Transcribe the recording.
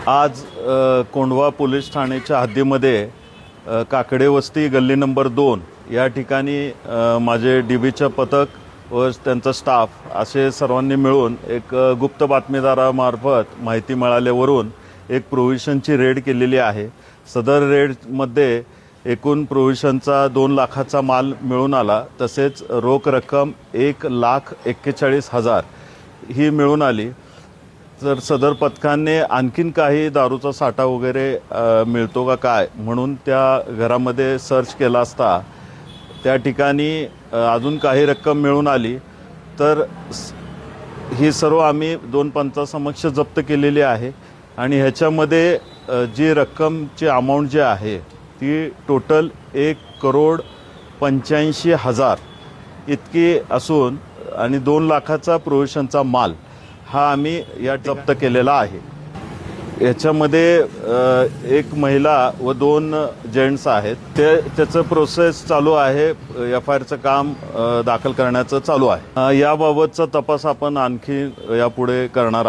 आज कोंढवा पोलीस ठाण्याच्या हद्दीमध्ये काकडे वस्ती गल्ली नंबर 2 या ठिकाणी माझे डीबीचं पथक व त्यांचा स्टाफ असे सर्वांनी मिळून एक गुप्त बातमीदारामार्फत माहिती मिळाल्यावरून एक प्रोव्हिजनची रेड केलेली आहे। सदर रेडमध्ये एकूण प्रोव्हिजनचा 2 लाखाचा माल मिळून आला, तसेच रोख रक्कम 1,41,40,000 ही मिळून आली। तर सदर पथकाने आणखीन काही दारूचा साठा वगैरे मिळतो का काय म्हणून त्या घरामध्ये सर्च केला असता त्या ठिकाणी अजून काही रक्कम मिळून आली। तर ही सर्व आम्ही 2 पंचासमक्ष जप्त केलेली आहे आणि ह्याच्यामध्ये जी रक्कमची अमाऊंट जी आहे ती टोटल 1,85,00,000 इतकी असून आणि 2 लाखाचा प्रोव्हिजनचा माल हा आम्ही या जप्त केलेला आहे। याच्यामध्ये एक महिला व 2 जेंट्स आहेत। त्याचं प्रोसेस चालू आहे, एफआयआरचं काम दाखल करण्याचं चालू आहे। याबाबतचा तपास आपण आणखी यापुढे करणार आहोत।